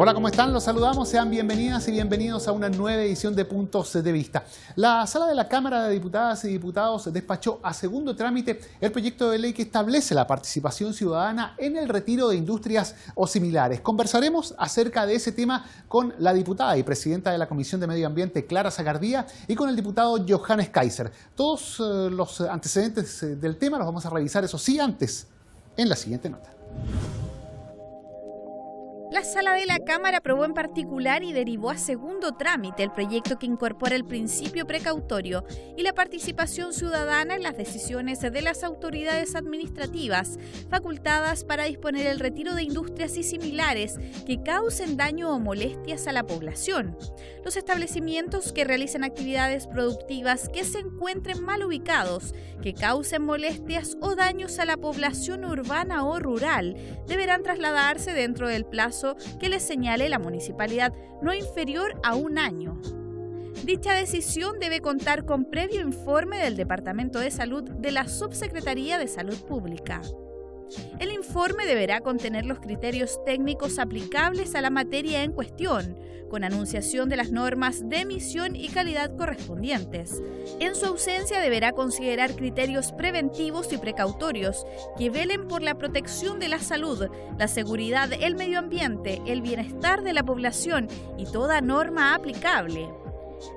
Hola, ¿cómo están? Los saludamos, sean bienvenidas y bienvenidos a una nueva edición de Puntos de Vista. La Sala de la Cámara de Diputadas y Diputados despachó a segundo trámite el proyecto de ley que establece la participación ciudadana en el retiro de industrias o similares. Conversaremos acerca de ese tema con la diputada y presidenta de la Comisión de Medio Ambiente, Clara Zagardía, y con el diputado Johannes Kaiser. Todos los antecedentes del tema los vamos a revisar, eso sí, antes, en la siguiente nota. La Sala de la Cámara aprobó en particular y derivó a segundo trámite el proyecto que incorpora el principio precautorio y la participación ciudadana en las decisiones de las autoridades administrativas facultadas para disponer el retiro de industrias y similares que causen daño o molestias a la población. Los establecimientos que realicen actividades productivas que se encuentren mal ubicados, que causen molestias o daños a la población urbana o rural, deberán trasladarse dentro del plazo que les señale la municipalidad, no inferior a un año. Dicha decisión debe contar con previo informe del Departamento de Salud de la Subsecretaría de Salud Pública. El informe deberá contener los criterios técnicos aplicables a la materia en cuestión, con anunciación de las normas de emisión y calidad correspondientes. En su ausencia deberá considerar criterios preventivos y precautorios que velen por la protección de la salud, la seguridad, el medio ambiente, el bienestar de la población y toda norma aplicable.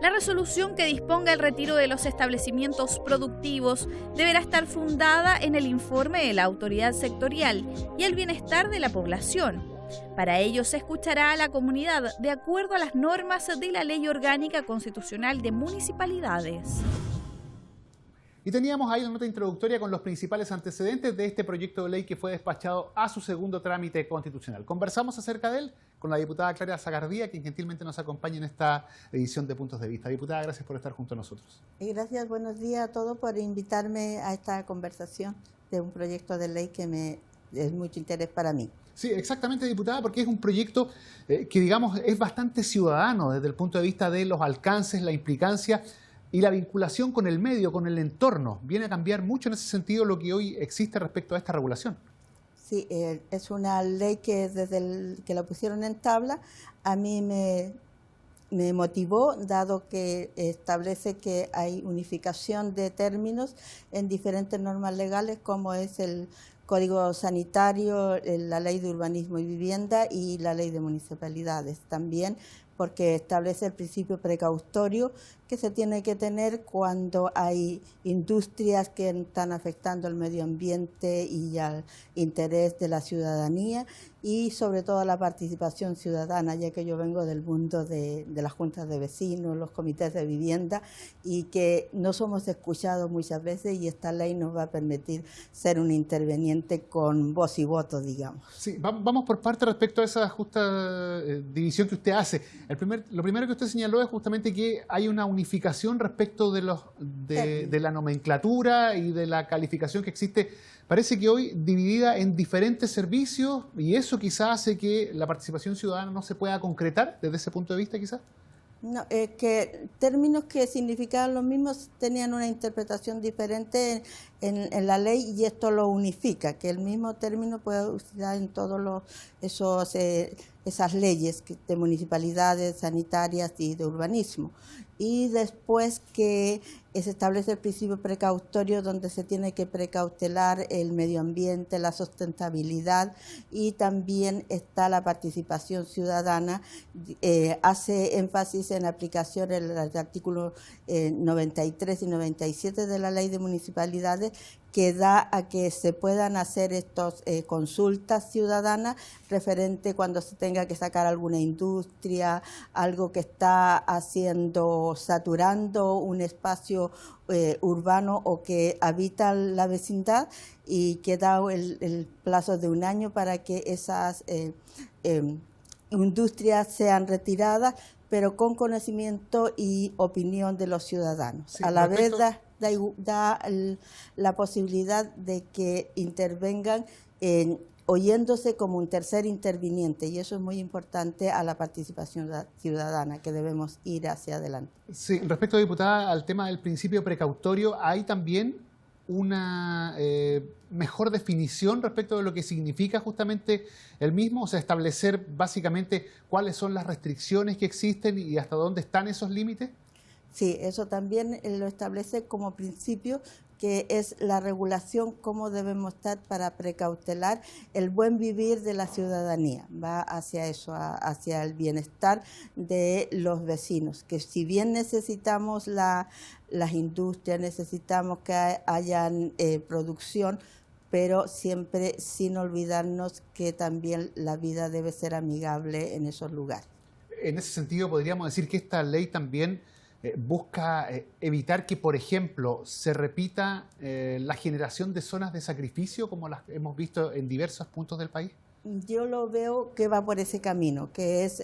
La resolución que disponga el retiro de los establecimientos productivos deberá estar fundada en el informe de la autoridad sectorial y el bienestar de la población. Para ello se escuchará a la comunidad de acuerdo a las normas de la Ley Orgánica Constitucional de Municipalidades. Y teníamos ahí una nota introductoria con los principales antecedentes de este proyecto de ley que fue despachado a su segundo trámite constitucional. Conversamos acerca de él con la diputada Clara Zagardía, quien gentilmente nos acompaña en esta edición de Puntos de Vista. Diputada, gracias por estar junto a nosotros. Gracias, buenos días a todos por invitarme a esta conversación de un proyecto de ley que es mucho interés para mí. Sí, exactamente, diputada, porque es un proyecto que, digamos, es bastante ciudadano desde el punto de vista de los alcances, la implicancia y la vinculación con el medio, con el entorno. Viene a cambiar mucho en ese sentido lo que hoy existe respecto a esta regulación. Sí, es una ley que desde que la pusieron en tabla a mí me motivó, dado que establece que hay unificación de términos en diferentes normas legales, como es el Código Sanitario, la Ley de Urbanismo y Vivienda y la Ley de Municipalidades. También porque establece el principio precautorio que se tiene que tener cuando hay industrias que están afectando al medio ambiente y al interés de la ciudadanía y sobre todo la participación ciudadana, ya que yo vengo del mundo de las juntas de vecinos, los comités de vivienda y que no somos escuchados muchas veces y esta ley nos va a permitir ser un interveniente con voz y voto, digamos. Sí, vamos por parte respecto a esa justa división que usted hace. Lo primero que usted señaló es justamente que hay una unificación respecto de la nomenclatura y de la calificación que existe. Parece que hoy dividida en diferentes servicios y eso quizás hace que la participación ciudadana no se pueda concretar desde ese punto de vista quizás. No, que términos que significaban los mismos tenían una interpretación diferente en la ley y esto lo unifica, que el mismo término puede usar en todos esas leyes de municipalidades, sanitarias y de urbanismo. Y después que se establece el principio precautorio donde se tiene que precautelar el medio ambiente, la sustentabilidad y también está la participación ciudadana, hace énfasis en aplicación del artículo 93 y 97 de la Ley de Municipalidades que da a que se puedan hacer estas consultas ciudadanas referente cuando se tenga que sacar alguna industria, algo que está saturando un espacio urbano o que habita la vecindad y que da el plazo de un año para que esas industrias sean retiradas, pero con conocimiento y opinión de los ciudadanos. Sí, a la vez da la posibilidad de que intervengan oyéndose como un tercer interviniente y eso es muy importante a la participación ciudadana que debemos ir hacia adelante. Sí, respecto, diputada, al tema del principio precautorio, hay también un mejor definición respecto de lo que significa justamente el mismo? O sea, establecer básicamente cuáles son las restricciones que existen y hasta dónde están esos límites. Sí, eso también lo establece como principio, que es la regulación, cómo debemos estar para precautelar el buen vivir de la ciudadanía. Va hacia eso, hacia el bienestar de los vecinos, que si bien necesitamos las industrias, necesitamos que hayan producción, pero siempre sin olvidarnos que también la vida debe ser amigable en esos lugares. En ese sentido, podríamos decir que esta ley también busca evitar que, por ejemplo, se repita la generación de zonas de sacrificio como las hemos visto en diversos puntos del país. Yo lo veo que va por ese camino, que es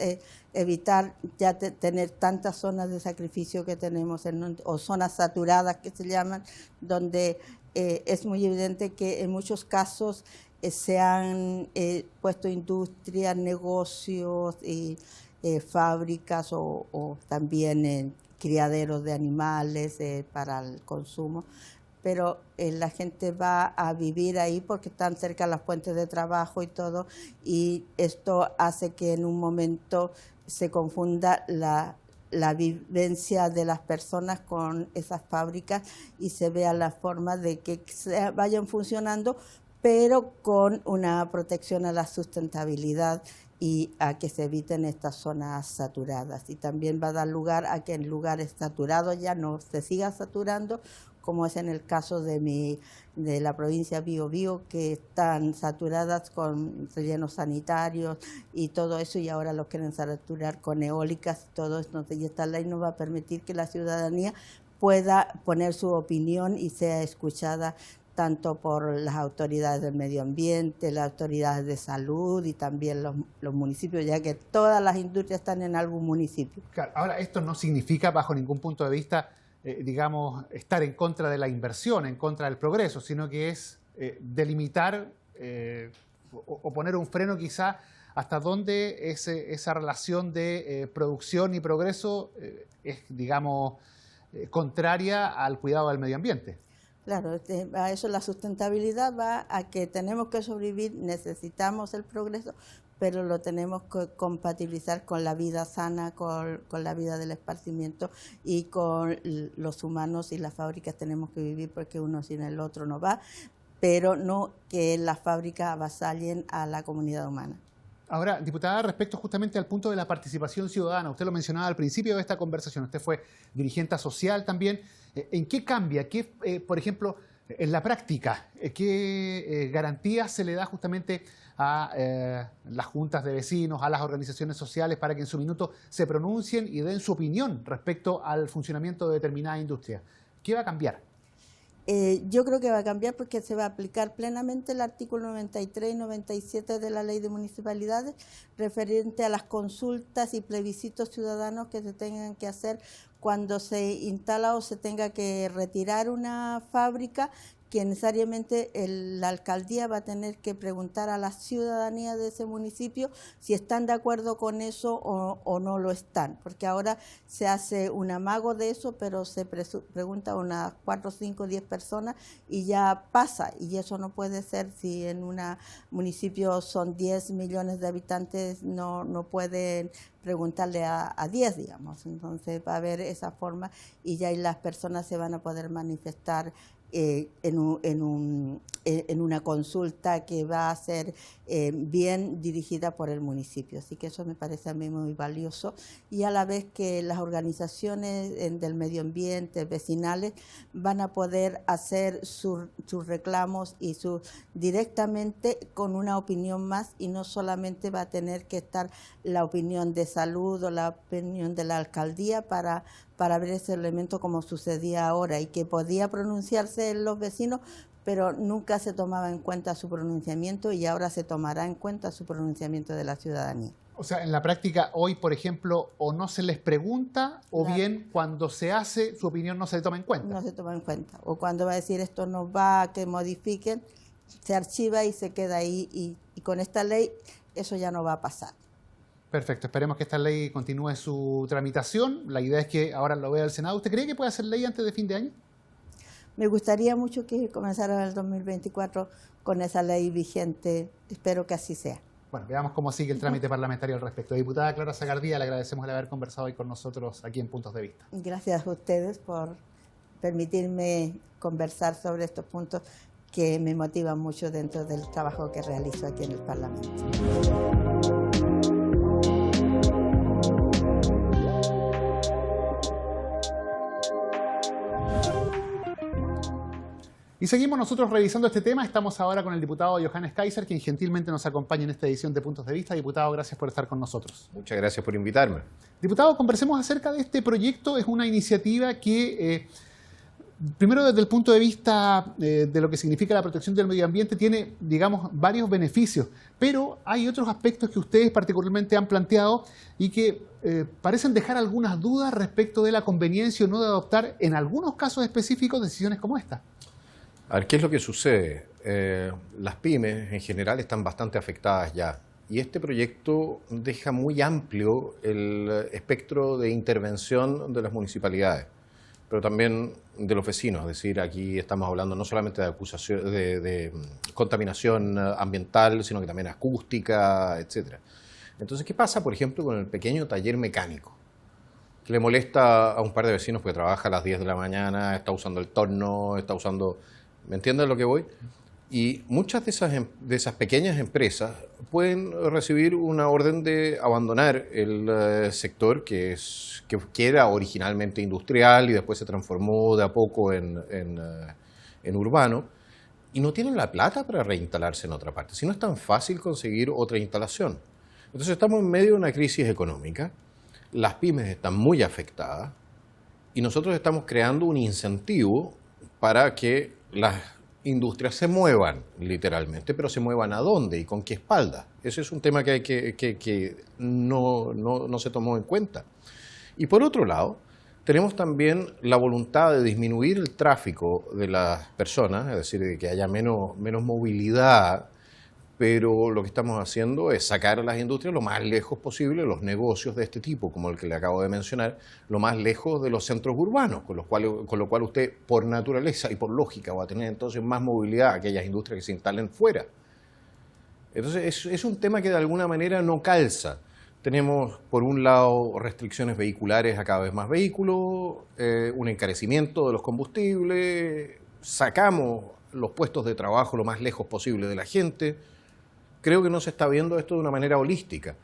evitar ya tener tantas zonas de sacrificio que tenemos, o zonas saturadas que se llaman, donde es muy evidente que en muchos casos se han puesto industrias, negocios y fábricas o también criaderos de animales para el consumo, pero la gente va a vivir ahí porque están cerca las fuentes de trabajo y todo, y esto hace que en un momento se confunda la vivencia de las personas con esas fábricas y se vea la forma de que vayan funcionando, pero con una protección a la sustentabilidad y a que se eviten estas zonas saturadas. Y también va a dar lugar a que en lugares saturados ya no se siga saturando, como es en el caso de la provincia Biobío, que están saturadas con rellenos sanitarios y todo eso, y ahora los quieren saturar con eólicas y todo esto. Y esta ley no va a permitir que la ciudadanía pueda poner su opinión y sea escuchada tanto por las autoridades del medio ambiente, las autoridades de salud y también los municipios, ya que todas las industrias están en algún municipio. Claro, ahora, esto no significa, bajo ningún punto de vista, digamos, estar en contra de la inversión, en contra del progreso, sino que es delimitar o poner un freno quizá hasta dónde esa relación de producción y progreso es, digamos, contraria al cuidado del medio ambiente. Claro, a eso la sustentabilidad va a que tenemos que sobrevivir, necesitamos el progreso, pero lo tenemos que compatibilizar con la vida sana, con la vida del esparcimiento, y con los humanos y las fábricas tenemos que vivir porque uno sin el otro no va, pero no que las fábricas avasallen a la comunidad humana. Ahora, diputada, respecto justamente al punto de la participación ciudadana, usted lo mencionaba al principio de esta conversación, usted fue dirigente social también. ¿En qué cambia? ¿Qué, por ejemplo, en la práctica, qué garantías se le da justamente a las juntas de vecinos, a las organizaciones sociales, para que en su minuto se pronuncien y den su opinión respecto al funcionamiento de determinada industria? ¿Qué va a cambiar? Yo creo que va a cambiar porque se va a aplicar plenamente el artículo 93 y 97 de la Ley de Municipalidades referente a las consultas y plebiscitos ciudadanos que se tengan que hacer cuando se instala o se tenga que retirar una fábrica, que necesariamente la alcaldía va a tener que preguntar a la ciudadanía de ese municipio si están de acuerdo con eso o no lo están, porque ahora se hace un amago de eso, pero se pregunta a unas 4, 5, 10 personas y ya pasa, y eso no puede ser. Si en un municipio son 10 millones de habitantes, no pueden preguntarle a 10, digamos. Entonces va a haber esa forma y ya las personas se van a poder manifestar en una consulta que va a ser bien dirigida por el municipio. Así que eso me parece a mí muy valioso, y a la vez que las organizaciones del medio ambiente, vecinales, van a poder hacer sus reclamos y directamente con una opinión más, y no solamente va a tener que estar la opinión de salud o la opinión de la alcaldía para ver ese elemento, como sucedía ahora, y que podía pronunciarse los vecinos, pero nunca se tomaba en cuenta su pronunciamiento, y ahora se tomará en cuenta su pronunciamiento de la ciudadanía. O sea, en la práctica hoy, por ejemplo, o no se les pregunta, o bien cuando se hace, su opinión no se toma en cuenta. No se toma en cuenta. O cuando va a decir esto no va a que modifiquen, se archiva y se queda ahí, y con esta ley eso ya no va a pasar. Perfecto, esperemos que esta ley continúe su tramitación. La idea es que ahora lo vea el Senado. ¿Usted cree que puede hacer ley antes de fin de año? me gustaría mucho que comenzara el 2024 con esa ley vigente. Espero que así sea. Bueno, veamos cómo sigue el trámite parlamentario al respecto. Diputada Clara Sagardía, le agradecemos el haber conversado hoy con nosotros aquí en Puntos de Vista. Gracias a ustedes por permitirme conversar sobre estos puntos que me motivan mucho dentro del trabajo que realizo aquí en el Parlamento. Y seguimos nosotros revisando este tema. Estamos ahora con el diputado Johannes Kaiser, quien gentilmente nos acompaña en esta edición de Puntos de Vista. Diputado, gracias por estar con nosotros. Muchas gracias por invitarme. Diputado, conversemos acerca de este proyecto. Es una iniciativa que, primero desde el punto de vista de lo que significa la protección del medio ambiente, tiene, digamos, varios beneficios. Pero hay otros aspectos que ustedes particularmente han planteado y que parecen dejar algunas dudas respecto de la conveniencia o no de adoptar, en algunos casos específicos, decisiones como esta. A ver, ¿qué es lo que sucede? Las pymes en general están bastante afectadas ya y este proyecto deja muy amplio el espectro de intervención de las municipalidades, pero también de los vecinos. Es decir, aquí estamos hablando no solamente de acusación, de contaminación ambiental, sino que también acústica, etc. Entonces, ¿qué pasa, por ejemplo, con el pequeño taller mecánico? Que le molesta a un par de vecinos porque trabaja a las 10 de la mañana, está usando el torno, está usando... ¿Me entiendes a lo que voy? Y muchas de esas pequeñas empresas pueden recibir una orden de abandonar el sector que era originalmente industrial y después se transformó de a poco en urbano, y no tienen la plata para reinstalarse en otra parte. Si no es tan fácil conseguir otra instalación. Entonces estamos en medio de una crisis económica, las pymes están muy afectadas y nosotros estamos creando un incentivo para que las industrias se muevan, literalmente, pero se muevan ¿a dónde y con qué espalda? Ese es un tema que no se tomó en cuenta. Y por otro lado, tenemos también la voluntad de disminuir el tráfico de las personas, es decir, de que haya menos movilidad, pero lo que estamos haciendo es sacar a las industrias lo más lejos posible, los negocios de este tipo, como el que le acabo de mencionar, lo más lejos de los centros urbanos, con lo cual usted, por naturaleza y por lógica, va a tener entonces más movilidad a aquellas industrias que se instalen fuera. Entonces, es un tema que de alguna manera no calza. Tenemos, por un lado, restricciones vehiculares a cada vez más vehículos, un encarecimiento de los combustibles, sacamos los puestos de trabajo lo más lejos posible de la gente. Creo que no se está viendo esto de una manera holística.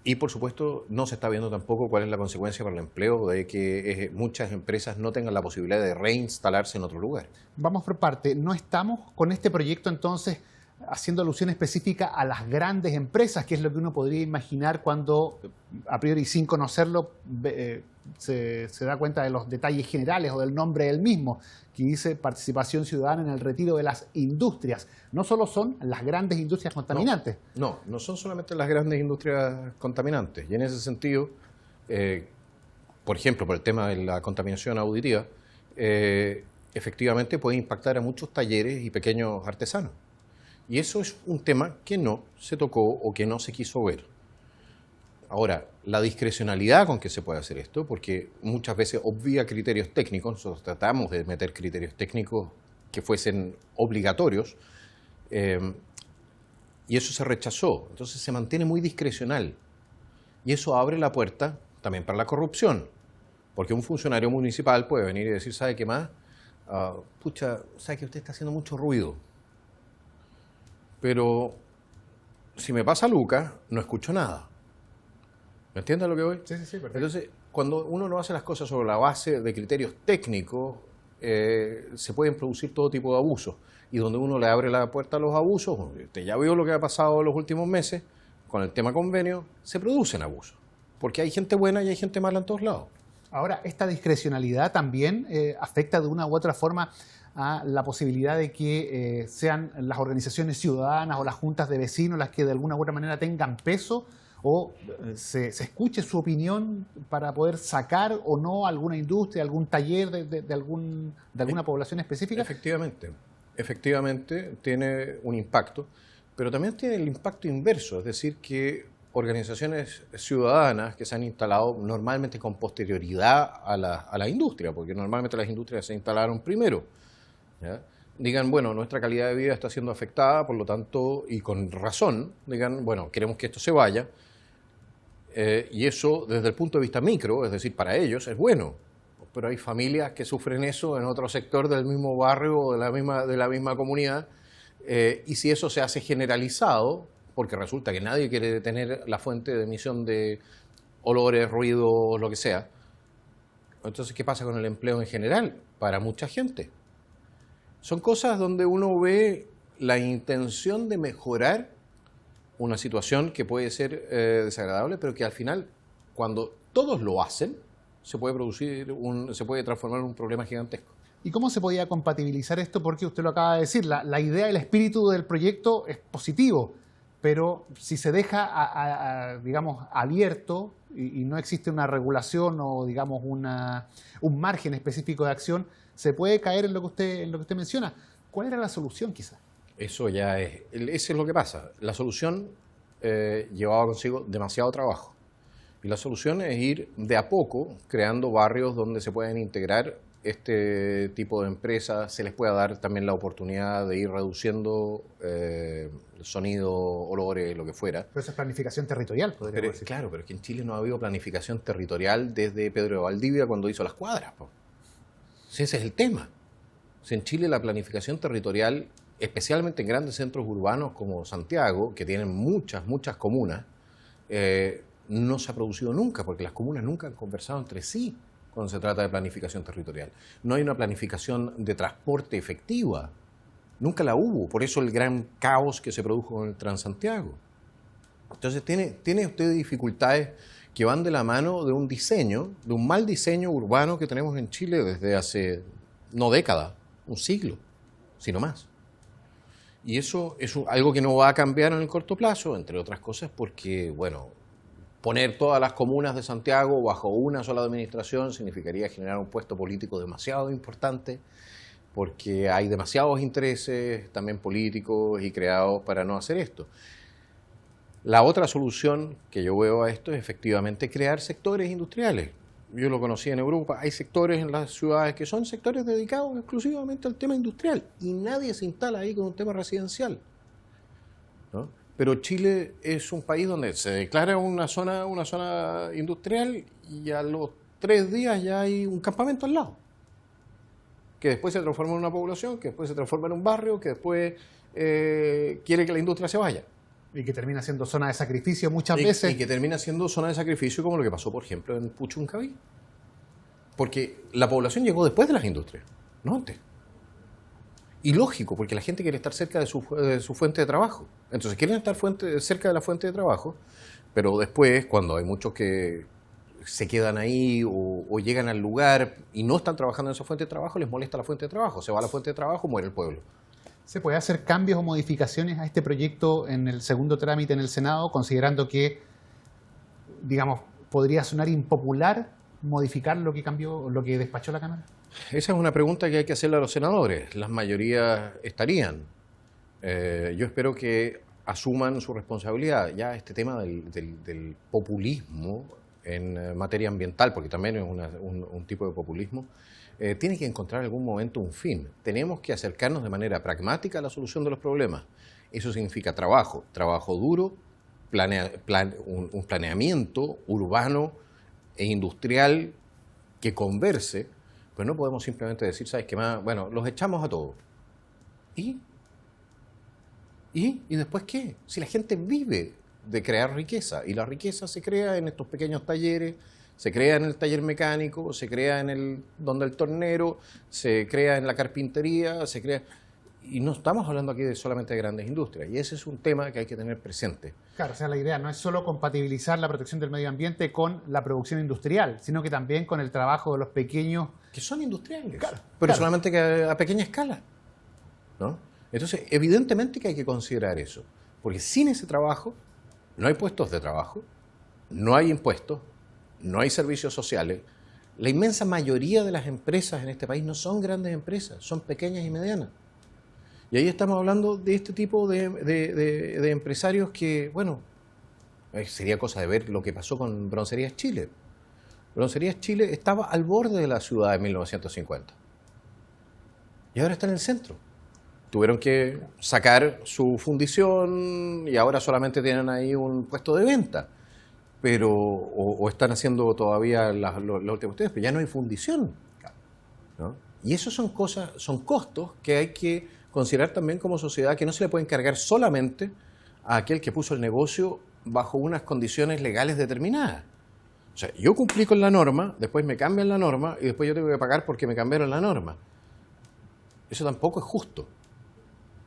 Y, por supuesto, no se está viendo tampoco cuál es la consecuencia para el empleo de que muchas empresas no tengan la posibilidad de reinstalarse en otro lugar. Vamos por parte. ¿No estamos con este proyecto entonces haciendo alusión específica a las grandes empresas, que es lo que uno podría imaginar cuando, a priori sin conocerlo, se da cuenta de los detalles generales o del nombre del mismo, que dice participación ciudadana en el retiro de las industrias? No solo son las grandes industrias contaminantes. No son solamente las grandes industrias contaminantes. Y en ese sentido, por ejemplo, por el tema de la contaminación auditiva, efectivamente puede impactar a muchos talleres y pequeños artesanos. Y eso es un tema que no se tocó o que no se quiso ver. Ahora, la discrecionalidad con que se puede hacer esto, porque muchas veces obvia criterios técnicos, nosotros tratamos de meter criterios técnicos que fuesen obligatorios, y eso se rechazó. Entonces se mantiene muy discrecional. Y eso abre la puerta también para la corrupción, porque un funcionario municipal puede venir y decir, ¿sabe qué más? ¿Sabe que usted está haciendo mucho ruido? Pero si me pasa Lucas, no escucho nada. ¿Me entiendes lo que voy? Sí, perfecto. Entonces, cuando uno no hace las cosas sobre la base de criterios técnicos, se pueden producir todo tipo de abusos. Y donde uno le abre la puerta a los abusos, usted ya vio lo que ha pasado en los últimos meses, con el tema convenio, se producen abusos. Porque hay gente buena y hay gente mala en todos lados. Ahora, esta discrecionalidad también afecta de una u otra forma a la posibilidad de que sean las organizaciones ciudadanas o las juntas de vecinos las que de alguna u otra manera tengan peso o se escuche su opinión para poder sacar o no alguna industria, algún taller de alguna población específica. Efectivamente tiene un impacto, pero también tiene el impacto inverso, es decir, que organizaciones ciudadanas que se han instalado normalmente con posterioridad a la industria, porque normalmente las industrias se instalaron primero, ¿ya? Digan, bueno, nuestra calidad de vida está siendo afectada, por lo tanto, y con razón, digan, bueno, queremos que esto se vaya, y eso desde el punto de vista micro, es decir, para ellos es bueno, pero hay familias que sufren eso en otro sector del mismo barrio o de la misma comunidad, y si eso se hace generalizado, porque resulta que nadie quiere detener la fuente de emisión de olores, ruidos, lo que sea, entonces, ¿qué pasa con el empleo en general? Para mucha gente. Son cosas donde uno ve la intención de mejorar una situación que puede ser desagradable, pero que al final, cuando todos lo hacen, se puede transformar en un problema gigantesco. ¿Y cómo se podía compatibilizar esto? Porque usted lo acaba de decir, la idea y el espíritu del proyecto es positivo, pero si se deja, digamos, abierto y no existe una regulación o, digamos, un margen específico de acción, se puede caer en lo que usted menciona. ¿Cuál era la solución, quizás? Eso es lo que pasa. La solución llevaba consigo demasiado trabajo. Y la solución es ir de a poco creando barrios donde se pueden integrar este tipo de empresas, se les pueda dar también la oportunidad de ir reduciendo sonido, olores, lo que fuera. Pero eso es planificación territorial, podríamos decir. Claro, pero es que en Chile no ha habido planificación territorial desde Pedro de Valdivia cuando hizo las cuadras. Ese es el tema. En Chile la planificación territorial, especialmente en grandes centros urbanos como Santiago, que tienen muchas comunas, no se ha producido nunca, porque las comunas nunca han conversado entre sí cuando se trata de planificación territorial. No hay una planificación de transporte efectiva. Nunca la hubo. Por eso el gran caos que se produjo con el Transantiago. Entonces tiene usted dificultades que van de la mano de un diseño, de un mal diseño urbano que tenemos en Chile desde hace, no décadas, un siglo, sino más. Y eso es algo que no va a cambiar en el corto plazo, entre otras cosas porque, bueno, poner todas las comunas de Santiago bajo una sola administración significaría generar un puesto político demasiado importante, porque hay demasiados intereses también políticos y creados para no hacer esto. La otra solución que yo veo a esto es efectivamente crear sectores industriales. Yo lo conocí en Europa, hay sectores en las ciudades que son sectores dedicados exclusivamente al tema industrial y nadie se instala ahí con un tema residencial, ¿no? Pero Chile es un país donde se declara una zona industrial y a los 3 días ya hay un campamento al lado, que después se transforma en una población, que después se transforma en un barrio, que después quiere que la industria se vaya. Y que termina siendo zona de sacrificio muchas veces. Y que termina siendo zona de sacrificio como lo que pasó, por ejemplo, en Puchuncaví. Porque la población llegó después de las industrias, no antes. Y lógico, porque la gente quiere estar cerca de su fuente de trabajo. Entonces quieren estar cerca de la fuente de trabajo, pero después, cuando hay muchos que se quedan ahí o llegan al lugar y no están trabajando en esa fuente de trabajo, les molesta la fuente de trabajo. Se va a la fuente de trabajo, muere el pueblo. ¿Se puede hacer cambios o modificaciones a este proyecto en el segundo trámite en el Senado, considerando que, digamos, podría sonar impopular modificar lo que despachó la Cámara? Esa es una pregunta que hay que hacerle a los senadores. Las mayorías estarían. Yo espero que asuman su responsabilidad. Ya este tema del populismo en materia ambiental, porque también es un tipo de populismo, tiene que encontrar en algún momento un fin. Tenemos que acercarnos de manera pragmática a la solución de los problemas. Eso significa trabajo duro, un planeamiento urbano e industrial que converse, pero no podemos simplemente decir, ¿sabes qué más? Bueno, los echamos a todos. ¿Y después qué? Si la gente vive de crear riqueza, y la riqueza se crea en estos pequeños talleres, se crea en el taller mecánico, se crea donde el tornero, se crea en la carpintería, se crea... Y no estamos hablando aquí solamente de grandes industrias, y ese es un tema que hay que tener presente. Claro, o sea, la idea no es solo compatibilizar la protección del medio ambiente con la producción industrial, sino que también con el trabajo de los pequeños... Que son industriales, claro, pero claro, solamente que a pequeña escala, ¿no? Entonces, evidentemente que hay que considerar eso, porque sin ese trabajo no hay puestos de trabajo, no hay impuestos, no hay servicios sociales. La inmensa mayoría de las empresas en este país no son grandes empresas, son pequeñas y medianas. Y ahí estamos hablando de este tipo de empresarios que, bueno, Sería cosa de ver lo que pasó con Broncerías Chile. Broncerías Chile estaba al borde de la ciudad en 1950. Y ahora está en el centro. Tuvieron que sacar su fundición y ahora solamente tienen ahí un puesto de venta. Pero, o están haciendo todavía las últimas cuestiones, pero ya no hay fundición, ¿no? Y eso son cosas, son costos que hay que considerar también como sociedad, que no se le pueden cargar solamente a aquel que puso el negocio bajo unas condiciones legales determinadas. O sea, yo cumplí con la norma, después me cambian la norma y después yo tengo que pagar porque me cambiaron la norma. Eso tampoco es justo.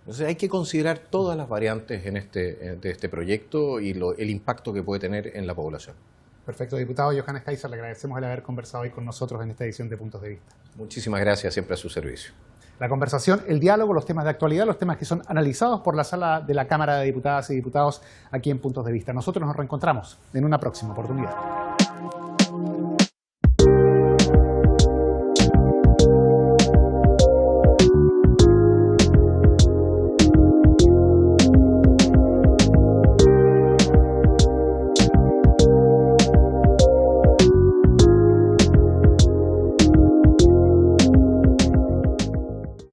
Entonces hay que considerar todas las variantes de este proyecto y el impacto que puede tener en la población. Perfecto, diputado Johannes Kaiser, le agradecemos el haber conversado hoy con nosotros en esta edición de Puntos de Vista. Muchísimas gracias, siempre a su servicio. La conversación, el diálogo, los temas de actualidad, los temas que son analizados por la sala de la Cámara de Diputadas y Diputados aquí en Puntos de Vista. Nosotros nos reencontramos en una próxima oportunidad.